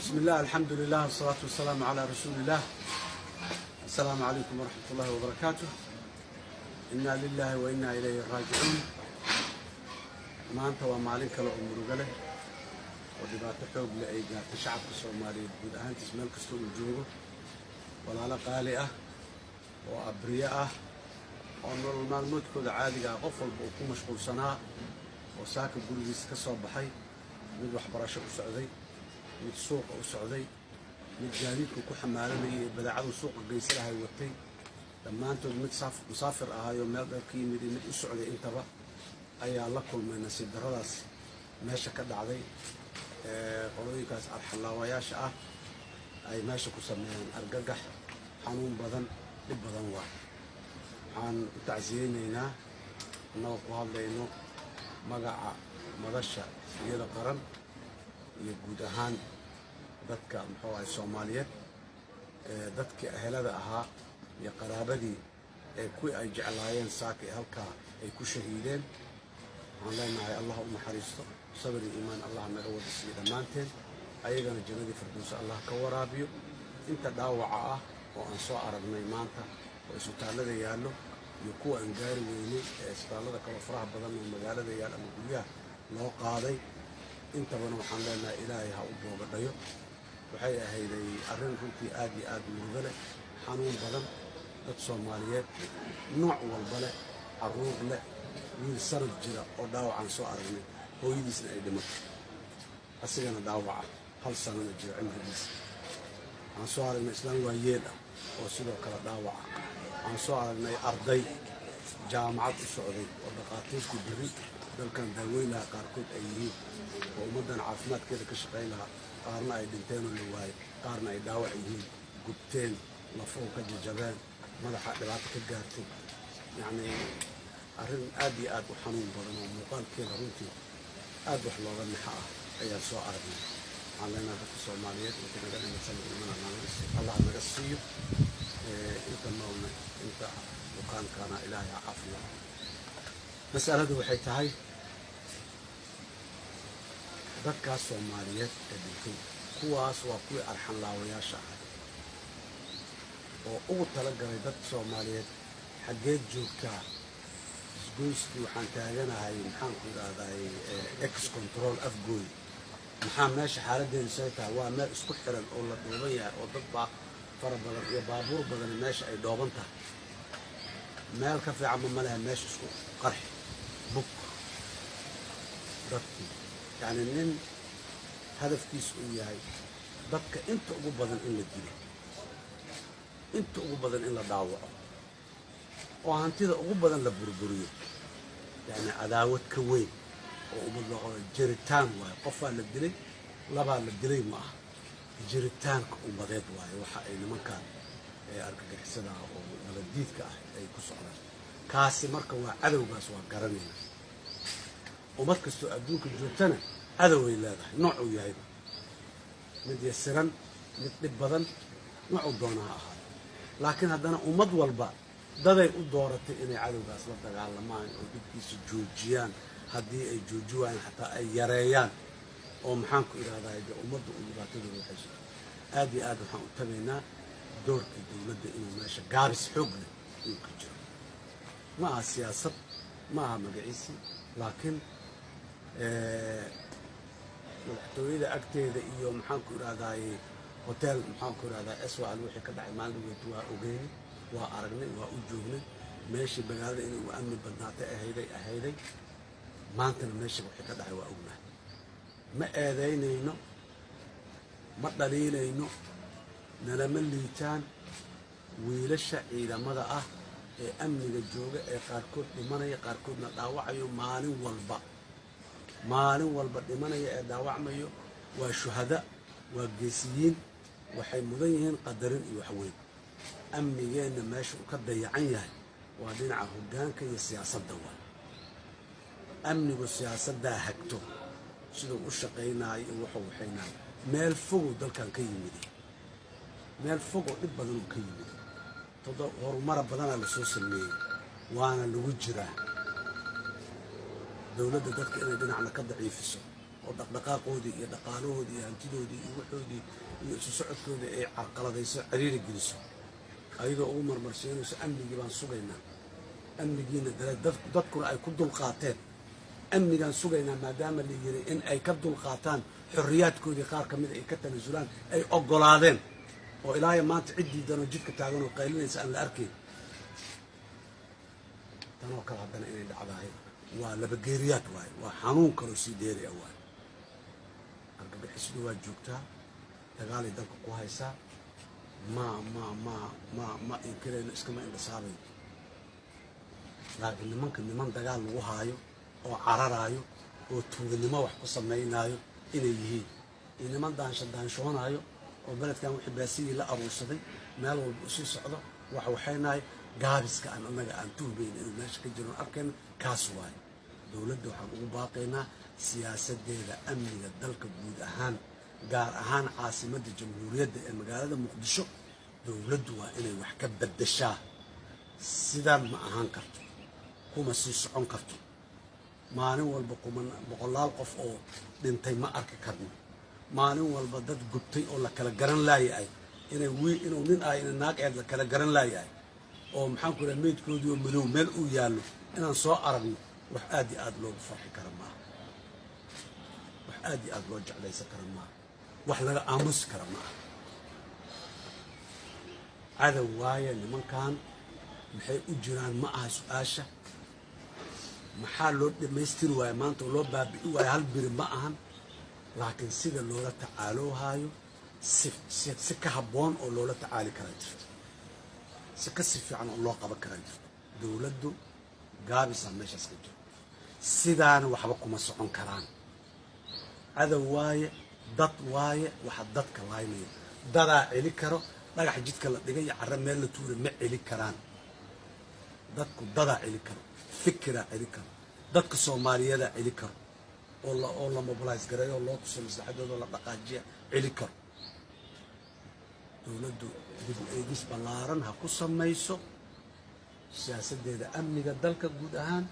بسم الله الحمد لله والصلاة والسلام على رسول الله. السلام عليكم ورحمة الله وبركاته. إنا لله وإنا إليه راجعون. maanta waa maalin kale oo murugo leh oo dhibaato xoog leh ay gaartay shacabka Soomaaliyeed guud ahaantiis meel kasta uu joogo. walaalo qaali ah oo abriye ah oo nolol maalmoodkooda caadiga ah qof walba uu ku mashquulsanaa oo saaka gurigiisa ka soo baxay, mid waxbarasho u socday, mid suuqa u socday, mid gaadiidku ku xamaalanayay badeecadu suuqa geysanahay watay, dhammaantood mid musaafir ahaayo meel dheer ka yimid mid u socday intaba ayaa la kulmay nasiib darradaas meesha ka dhacday. qolooyinkaas arxalaawayaasha ah ay meesha ku sameeyeen argagax xanuun badan dhib badan waa. waxaan u tacsiyeynaynaa annagoo ku hadlayno magaca madasha iyada qaran iyo guud ahaan dadka muxuu ahay Soomaaliyeed, dadkii ahelada ahaa iyo qaraabadii kuwii ay jeclaayeen saaka halkaa ay ku shahiideen. waxaan leenahay allah u naxariisto, sabir iyo iimaan allah naga wada siiyo dhammaanteen, ayagana jannadii firdawsi allah ka waraabiyo. inta dhaawaca ah oo aan soo aragnay maanta oo isbitaallada yaallo iyo kuwa aan gaari weynay isbitaallada kala faraha badan oo magaalada yaal ama guryaha loo qaaday, intabana waxaan leenahay ilaahay ha u boogadhayo. waxay ahayday arrin runtii aad iyo aad murugo leh, xanuun badan, dad Soomaaliyeed nooc walba leh, carruur leh, wiil sanad jira oo dhaawacaan soo aragnay, hooyadiisna ay dhimatay, asigana dhaawaca 1 sanana jiro cimrigiisa. waxaan soo aragnay islaan waayeel ah oo sidoo kale dhaawaca. waxaan soo aragnay arday jaamacad u socday oo dhaqaatiirtii berri dalkan daaweyn lahaa qaarkood ay yihiin oo ummaddan caafimaadkeeda ka shaqayn lahaa, qaarna ay dhinteenoo la waayay, qaarna ay dhaawac yihiin, gubteen, lafuhu ka jajabeen, madaxa dhibaato ka gaartay. yacni arrin aad iyo aad u xanuun badan oo muuqaalkeeda runtii aad wax looga naxa ah ayaan soo aragnay. waxaan leenahay dadka Soomaaliyeed inta naga dhimatay allah naga siiyo, inta noolna inta bukaankaana ilaahay ha caafiyo. mas'aladu waxay tahay dadkaas Soomaaliyeed ee dhintay, kuwaas waa kuwii arxanlaawayaasha ah oo ugu talagalay dadka Soomaaliyeed xaggeed joogtaa isgoyskii waxaan taaganahay maxaan ku idhaahday ex control afgooy. maxaa meesha xaaladdeedu say tahay? waa meel isku xiran oo la dhooban yahay oo dad baa fara badan iyo baabuur badan meesha ay dhooban tahay. meel ka fiican ma lehe meesha isku qarxi bug dadkii. yacni nin hadafkiisa uu yahay dadka inta ugu badan in la dilo, inta ugu badan in la dhaawaco, oo hantida ugu badan la burburiyo. yacni cadaawad ka weyn oo ummad loo qabo jiritaan waaye. qofaa la dilay, labaa la dilay ma aha, jiritaanka ummadeed waaye waxa ay nimankaan argagixisada ah oo nabadiidka ah ay ku socdaan. kaasi marka waa cadowgaas waa garanayna. ummad kastoo adduunka joogtana cadoway leedahay, noocuu yahayba, mid yasiran, mid dhib badan, noocuu doona ha ahaado. laakiin haddana ummad walba daday u dooratay inay cadowgaas la dagaalamaan oo dhibkiisa joojiyaan. haddii ay jooji waayaan xataa ay yareeyaan oo maxaan ku idhahdaa ummadda u dhibaatadooda waxayso. aad iyo aad waxaan u tabaynaa doorka dowladda inuu meesha gaabis xoog leh inuu ka jiro. ma aha siyaasad, ma aha magaciisi, laakiin madaxtooyada agteeda iyo maxaan ku idhahdaay hotel maxaan ku idhahdaa SWAL wixii ka dhacay maalin weyd waa ogeynay, waa aragnay, waa u joognay. meeshii magaalada inay u amni badnaatay ahayday maantana meesha wixii ka dhacay waa ognahay. ma eedaynayno, ma dhaliilayno, nalama liitaan wiilasha ciidamada ah ee amniga jooga ee qaarkood dhimanaya, qaarkoodna dhaawacayo, maalin walba dhimanaya ee dhaawacmayo. waa shuhada, waa geesiyiin, waxay mudan yihiin qadarin iyo waxweyn. amnigeenna meesha uu ka dayacan yahay waa dhinaca hoggaanka iyo siyaasadda waa. amnigu siyaasaddaa hagto siduu u shaqaynaayo iyo wuxuu waxaynaayo. meel fogow dalkan ka yimid, meel fogoo dhib badanuu ka yimid, horumara badanaa la soo sameeyey, waana lagu jiraa. dowladda dadka inay dhinacna ka daciifiso oo dhaqdhaqaaqoodii iyo dhaqaalahoodii iyo hantidoodii iyo waxoodii iyo isu socodkoodii ay carqaladayso ciriiri geliso ayadoo ugu marmarsiinayso amnigii baan sugaynaa amnigiina dadkuna ay ku dulqaateen amnigaan sugaynaa maadaama la yiri in ay ka dulqaataan xorriyaadkoodii qaar ka mid ay ka tanasulaan ay oggolaadeen oo ilaahay maanta ciddii danoo jidka taagan oo qaylinaysa aan la arkayn tanoo kale haddana inay dhacdahay waa labageeriyaad waaye waa xanuun kaloo sii dheeraya waaye argagixisadu waa joogtaa dagaalay dalka ku haysaa ma inkirayno iskama indhasaabayo laakiin niman dagaal lagu haayo oo cararaayo oo tuuganimo wax ku samaynaayo inay yihiin iyo niman daanshoonaayo oo beledkan wixii baasigii la aruursaday meel walba u sii socdo waxaynahay gaabiska aan annaga aan tuhmayna inuu meesha ka jiro arkayno kaas waayo dowladda waxaan ugu baaqaynaa siyaasadeeda amniga dalka guud ahaan gaar ahaan caasimadda jamhuuriyadda ee magaalada muqdisho dowladdu waa inay wax ka beddeshaa sidaan ma ahaan karto kuma sii socon karto maalin walba boqolaal qof oo dhintay ma arki karno maalin walba dad gubtay oo la kala garan laayahay inuu nin ah ina naag eed la kala garan laayahay oo maxaan ku rahay meydkoodii oo madow meel uu yaallo inaan soo aragno wax aad iyo aad loogu farxi kara maaha wax aad iyo aad loo jeclaysan kara maaha wax laga aamusi kara maaha cadow waaye nimankan maxay u jiraan ma aha su-aasha maxaa loo dhammaystiri waaye maanta oo loo baabi'i waaye hal biri ma ahan laakiin sida loola tacaaloohaayo si ka habboon oo loola tacaali karaa jirto si ka si fiican oo loo qaban karaa jirto dowladdu gaabisaa meeshaas ka jiro sidaana waxba kuma socon karaan cadow waaye dad waaye waxa dadka laynaya dadaa celi karo dhagax jidka la dhigay carro meel la tuura ma celi karaan dadku dadaa celi karo fikiraa celi karo dadka soomaaliyadaa celi karo oo la mobilize gareeyo oo loo tuso maslaxadooda la dhaqaajiya celi karo dowladdu dib u eegis ballaaran ha ku samayso siyaasadeeda amniga dalka guud ahaan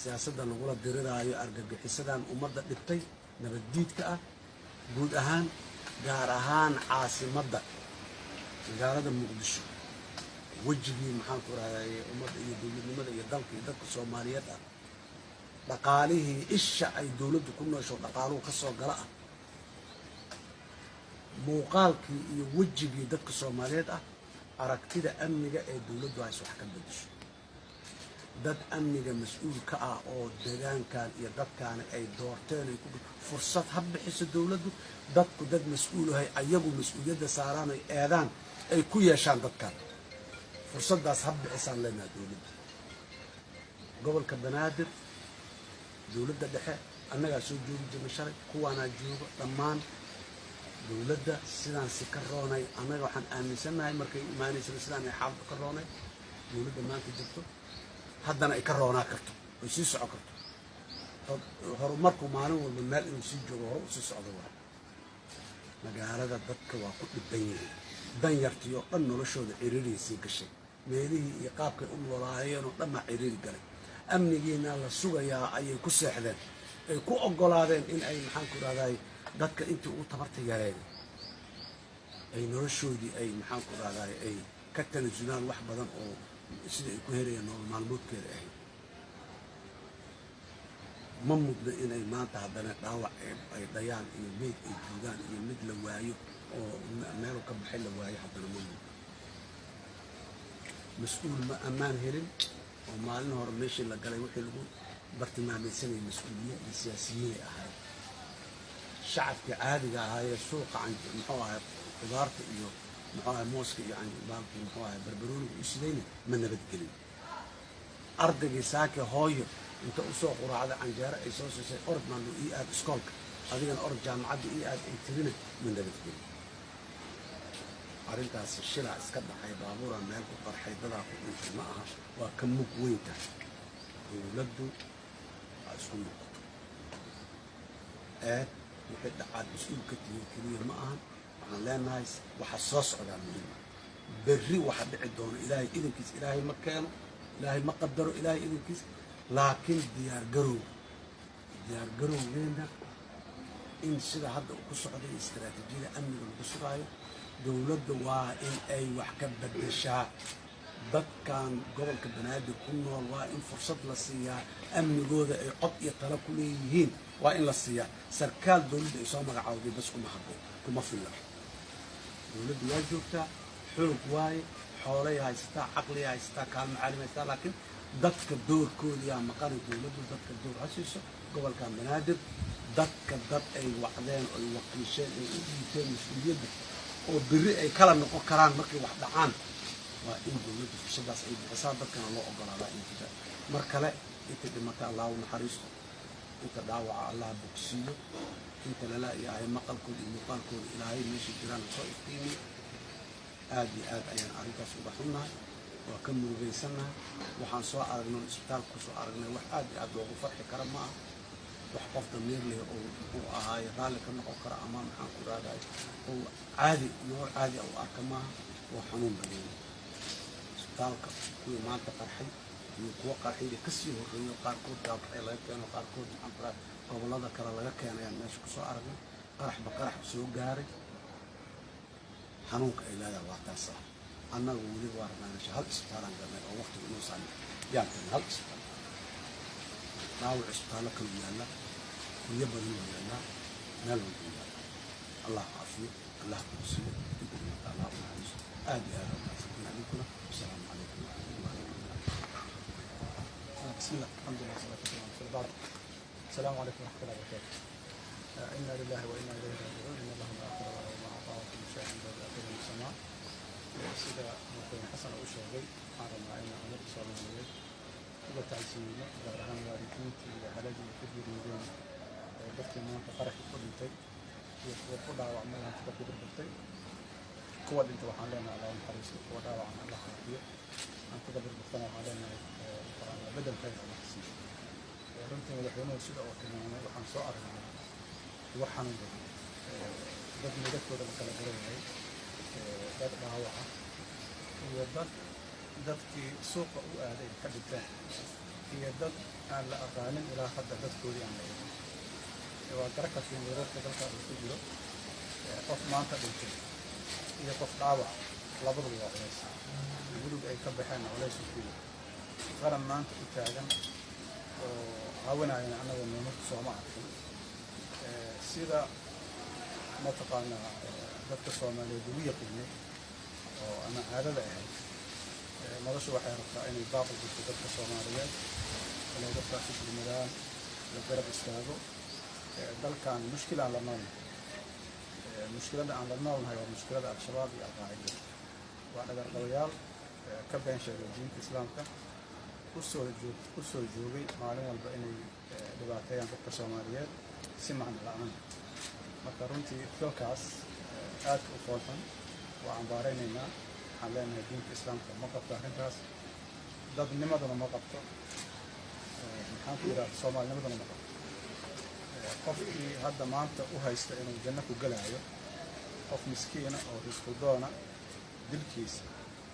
siyaasadda lagula diriraayo argagixisadan ummadda dhibtay nabaddiidka ah guud ahaan gaar ahaan caasimadda magaalada muqdisho wejigii maxaan ku rahay ummadda iyo dowladnimada iyo dalka iyo dadka soomaaliyeed ah dhaqaalihii isha ay dowladdu ku noosho dhaqaaluhu ka soo gala ah muuqaalkii iyo wejigii dadka soomaaliyeed ah aragtida amniga ee dowladdu hayso wax ka beddesho dad amniga mas-uul ka ah oo deegaankan iyo dadkaani ay doorteen ay ku fursad ha bixiso dowladdu dadku dad mas-uulahay ayagu mas-uuliyadda saaraan ay eedaan ay ku yeeshaan dadkan fursaddaas ha bixisaan leenaha dowladda gobolka banaadir dowladda dhexe annagaa soo joogi jirna shalay kuwaanaa joogo dhammaan dowladda sidaan si ka roonay annaga waxaan aaminsannahay markay imaanaysana sidaan ay xaaladu ka roonay dowladda maanta jirto haddana ay ka roonaa karto ay sii soco karto horumarku maalin walba meel inuu sii joogo hore u sii socdo waa magaalada dadka waa ku dhibban yihiin danyartii oo dhan noloshooda ciriiriyay sii gashay meelihii iyo qaabkay u noolaayeen oo dhan baa ciriiri galay amnigiina la sugayaa ayay ku seexdeen ay ku oggolaadeen in ay maxaan ku rahdaay dadka intii ugu tabarta yareen ay noloshoodii ay maxaan ku rahdaay ay ka tanasulaan wax badan oo sida ay ku helayeen nolol maalmoodkeeda ahayd ma mudna inay maanta haddana dhaawac ay dhayaan iyo meyd ay joogaan iyo mid la waayo oo meelu ka baxay la waayo haddana ma mudna mas-uul ma ammaan helin oo maalin hore meeshii la galay wixii lagu bartilmaamaysanayay mas-uuliyiin iyo siyaasiyiinay ahayd shacabkii caadiga ahaayee suuqa muxuu ahay qudaarta iyo muxuu ahay mooska iyo baalkii muxuu ahay barbarooniga u sidayna ma nabadgelin ardaygii saake hooyo inta usoo quraacda canjeero ay soo siisay orod maandu ii aad iskoolka adigana orod jaamacadda ii aad ay tirina ma nabadgelin arrintaasi shilaa iska dhaxay baabuura meel ku qarxay dadaa ku dhintay ma aha waa ka mug weynta dowladdu waa isku noqoto wixii dhacaad mas-uul ka tihiin keliya ma ahan waxaan leenahay waxa soo socdaa muhiima berri waxa dhici doono ilaahay idinkiis ilaahay ma keeno ilaahay ma qadaro ilaahay idinkiis laakiin diyaargarowgeena in sida hadda uu ku socday istiraatiijiyada amniga lagu sugaayo dowladda waa in ay wax ka beddeshaa dadkan gobolka banaadir ku nool waa in fursad la siiyaa amnigooda ay cod iyo talo ku leeyihiin waa in la siiyaa sarkaal dowladda ay soo magacaawday bas kuma filla dowladda waa joogtaa xoog waaye xoolay haysataa caqliya haysataa kaalmo caalimi haysataa laakiin dadka doorkooda yaa maqani dowladdu dadka door ha siiso gobolkan banaadir dadka dad ay wacdeen oo ay wakiisheen ay u dhiibteen mas-uuliyadda oo berri ay kala noqon karaan markay wax dhacaan waa in dowladdu fursadaas ay bixisaa dadkana loo ogolaadaa in jira mar kale inta dhimata allah u naxariisto inta dhaawaca allah bogsiiyo inta lala yahay maqalkooda iyo muuqaalkooda ilaahay meesha jiraan soo iftiimiyo aad iyo aad ayaan arrintaas uga xunnahay waa ka murugaysannahay waxaan soo aragnay isbitaalka ku soo aragnay wax aad iyo aad loogu farxi kara ma aha wax qof damiir leh oo uu ahaayo raalli ka noqon kara ama maxaan ku raadahay oo caadi nolol caadi u arka maaha waa xanuun badan isbitaalka kuwii maanta qarxay iyo kuwa qarxayda kasii horreeyo qaarkood gaabxay laga keeno qaarkood maxaan ku rahay gobollada kale laga keenayaan meesha ku soo aragnay qaraxba qarax soo gaaray xanuunka ay leedahay waa taas ah annaga weliba waa rabnaansha hal isbitaalaan galnay oo waqtiga inuu saamay yaan galnay hal isbitaal dhaawac isbitaallo kale yaalla guryo badan oo yaallaa meel walba yaalla allah caafiyo allah kursiyo inta dhimata allah u naxariiso aad iyo aad umahadsantiin adinkuna wasalaamu calaykum waraxmatullahi wabarakaatu بسم الله الحمد لله والصلاة والسلام على رسول الله. السلام عليكم ورحمة الله وبركاته. إنا لله وإنا إليه راجعون. إن الله ما أخبر وما أعطى وكل شيء عند آخر من السماء. سيدة مكين حسن أو شيخي على معين عمر صلى الله عليه وسلم. إذا تعزينا غيرهم واردين في علاج الكبير من دون بفتي ما تقرح كل شيء. يقول دعوة عملها تقدر بالبفتي. قوة اللي أنت وحنا لنا على الحريص قوة دعوة عن الله خير. أن تقدر بالبفتي علينا بدل كيف نحسن runtii madaxweynuhu sida oo tilmaamay waxaan soo aragnay wax xanuun badan dad midabkooda la kala garanayay dad dhaawac ah iyo dadkii suuqa u aaday ka dhinteen iyo dad aan la aqaanin ilaa hadda dadkoodii aan la eegin waa gara kartiin weerarka dalka uu ku jiro qof maanta dhintay iyo qof dhaawac labaduba waa culays gurug ay ka baxeen culays u kuyi qaran maanta u taagan oo caawinayna annaga nimanka sooma arkin sida mataqaanaa dadka soomaaliyeed ugu yaqiinay oo ama caadada ahayd noloshu waxay rabtaa inay baaqi jirto dadka soomaaliyeed inay dadkaasi gurmadaan la garab istaago dalkan mushkilaan la noolnahay mushkilada aan la noolnahay waa mushkilada al-shabaab iyo al-qaacida waa dhagarqabayaal ka been sheegay diinta islaamka usoo joogay maalin walba inay dhibaateeyaan dadka soomaaliyeed si macno la-aan marka runtii dalkaas aadka u foolxun waa cambaaraynaynaa waxaan leenahay diinta islaamka ma qabto arrintaas dadnimaduna ma qabto maxaan ku yidhahda soomaalinimaduna ma qabto qofkii hadda maanta u haysta inuu janno ku gelaayo qof miskiina oo risku doona dilkiisa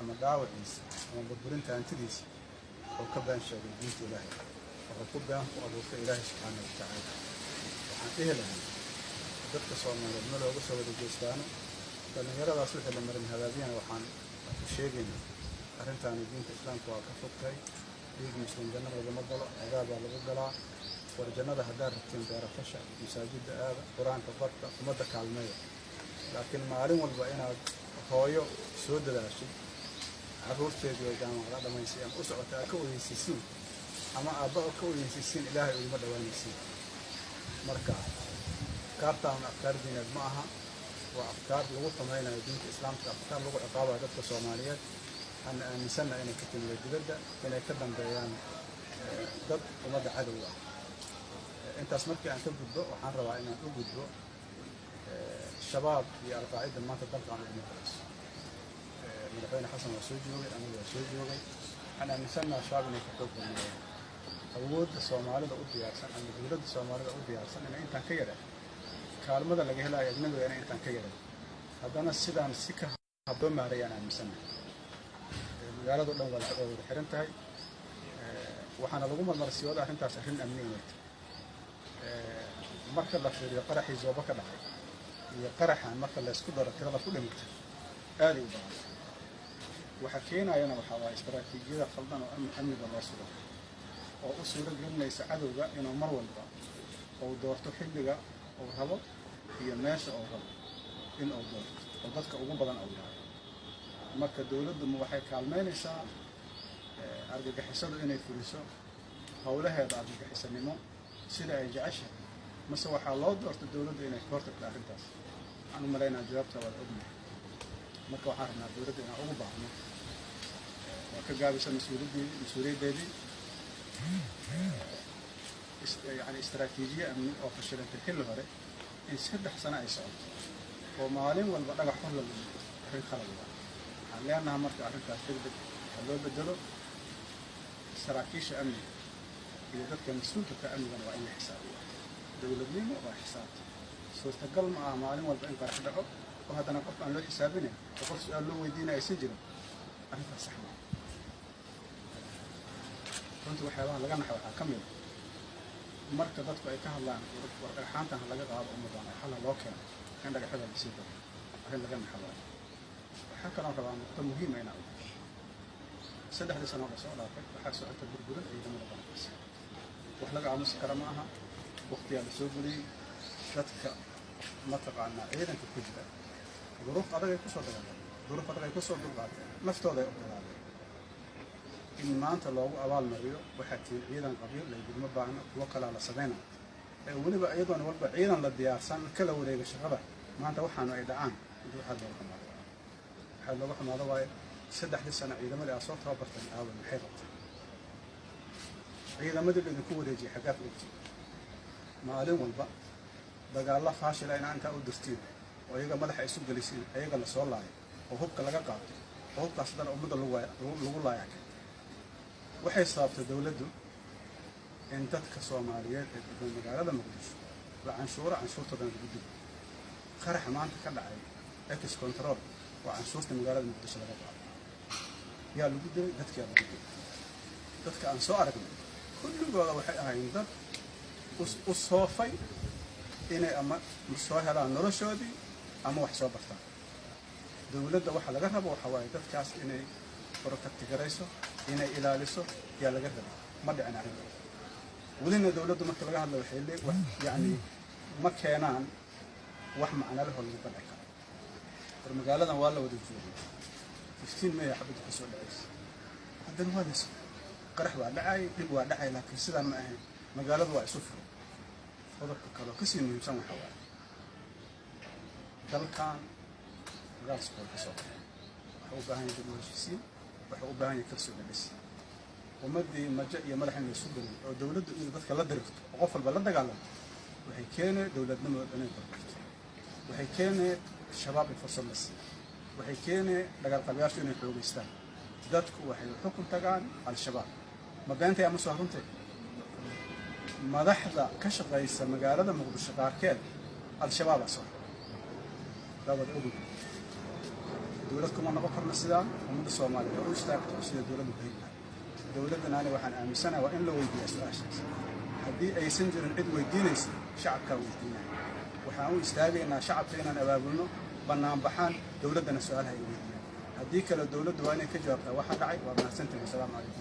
ama dhaawaciisa ama burburinta hantidiisa oo ka been sheegay diinta ilaahay wuxuu ku been ku abuurtay ilaahay subxaana wa tacaala waxaan dhihi lahay dadka soomaaliyeed ma looga soo wada jeestaano dhallinyaradaas wixii la marin hadaadiyana waxaan ku sheegaynaa arrintaani diinta islaamka waa ka fogtahay dhiig muslim janno lagama galo cadaab baa lagu galaa war jannada haddaad rabtiin beerafasha masaajidda aada qur-aanka barta ummadda kaalmeeya laakiin maalin walba inaad hooyo soo dadaashay carruurteedii ay jaamacada dhamaysay ama u socota aad ka ogeysisiin ama aabba ka ogeysisiin ilaahay uguma dhawaanaysiin marka afkaartaan afkaar diineed ma aha waa afkaar lagu samaynayo diinta islaamka afkaar lagu ciqaabayo dadka soomaaliyeed aan aaminsanna inay ka timiyo dibadda inay ka dambeeyaan dad ummadda cadow ah intaas markii aan ka gudbo waxaan rabaa inaan u gudbo shabaab iyo al-qaacida maanta dalkaan uguma qarayso madaxweyne xasan waa soo joogay anigu waa soo joogay waxaan aaminsannaha shabaab inay ka xoog badnaayeen awoodda soomaalida u diyaarsan ama dowladda soomaalida u diyaarsan inay intaan ka yareen kaalmada laga helayo ajnabiga inay intaan ka yareen haddana sidaan si ka haboo maarayaan aaminsannahay magaaladu dhan waa wada xiran tahay waxaana lagu marmarsiyooda arrintaas arrin amni inay tahay marka la fiiriyo qaraxii Zooba ka dhacay iyo qaraxan marka la isku daro tirada ku dhimatay aad u badan waxa keenayana waxa waa istaraatiijiyada qaldan oo amniga loo sugo oo u suura gelinaysa cadowga inuu mar walba oo doorto xilliga oo rabo iyo meesha oo rabo in uu doorto oo dadka ugu badan oo yahay marka dawladdu waxay kaalmeynaysaa argagixisadu inay fuliso hawlaheeda argagixisanimo sida ay jeceshahay mase waxaa loo doortay dawladda inay ka hortagto arrintaas waxaan u malaynaa jawaabta waad ognahay marka waxaan rabnaa dawladda inaan ugu baahno waa ka gaabisa mas-uuliyaddeedii يعني استراتيجية أمنية أو فشلت الحل هره إن 3 سنة أي صعب ومالين والبقى حول الحين خلوا لأنها مرت عرفت تقدر لو بدلوا سراكيش أمني إذا ذاتك مسؤول كأمن وأي حساب دولة مين وحساب سو استقل مع مالين والبقى إنقر حدقوا وهذا أنا قلت عن له حسابنا وقلت سؤال له ويدينا يسجل أنت صحنا كنت وحيوان لقنا حوالها كمل marka dadku ay ka hadlaan warqaxaantan laga qaado ummadana xal loo keeno kan laga xidhan sida arrin laga naxalo waxa kale oo rabaa nuqdo muhiim ah inaan saddexda sano oo soo dhaafay waxa socota burburin ciidamada qaranka wax laga aamusi kara ma aha waqtiga la soo guliyay dadka ma taqaana ciidanka ku jira duruuf adag ay ku soo dagaalameen duruuf adag ay ku soo dulqaateen naftooda ay u dagaalameen in maanta loogu abaal mariyo waxa tiin ciidan qabiil la idin ma baahna kuwa kala la sameeyna waliba ayadoon walba ciidan la diyaarsan kala wareega shaqada maanta waxaanu ay dhacaan intuu xal looga xumaado waaye 3 sano ciidamada ay soo tababartay aawa maxay qabtay ciidamada la idinku wareejiyay xagaaf ogti maalin walba dagaalla faashil ay inta u dirtiin oo iyaga madaxa isu galisay ayaga la soo laayay oo hubka laga qaato oo hubkaas dad ummadda lagu laayay waxay sababtay dawladdu in dadka Soomaaliyeed ee magaalada Muqdisho la canshuurtooda lagu dilo qarax maanta ka dhacay ex control waa canshuurta magaalada Muqdisho laga qaado yaa lagu dilay dadka aan soo aragnay kulligooda waxay ahaayeen dad u soofay inay ama soo helaan noloshoodii ama wax soo bartaan dawladda waxa laga rabo waxa waaye dadkaas inay protectigarayso inay ilaaliso yaa laga rabo ma dhicin arrin ولنا دولته marka laga hadlo waxay leeyahay yani ma keenaan wax macna leh oo lagu badalka magaalada waa la wada joogay 15 May xabad ku soo dhacays hadan waa lis qarax waa dhacay dib waa dhacay laakiin sida ma ahayn magaaladu waa isu furan qodobka kale ka sii muhiimsan waxa waa dalkan gaas ka soo waxa u baahan yahay dowladda waxa u baahan yahay kalsooni dhis ومدي مجا يا ملحن يسوق أو دولة إذا ذكر لا درفت وقفل بلد دجالهم وهي كان دولتنا مدنية وهي كان الشباب يفصل بس وهي كان دجال طبيعي شو نحلو بيستان ذاتك وهي الحكم تجان على الشباب ما بينتي يا مسوهرنتي ما لحظة كشف رئيس المجال هذا مقدس كاركاد على الشباب أصلا لا بد أقول دولتكم أنا بكر مسجد ومن الصومالية أو اشتاقت مسجد دولة مهمة دولتنا أنا وحنا آمسنا وإن لو يدي أساس هذه أي سنجر العد ويدينيس شعب كويدينا وحاول يستاجي إن شعب فينا نبابلنا بنام بحان دولتنا سؤالها يدينا هذيك الدولة دواني كجواب واحد عيب وما سنتين السلام عليكم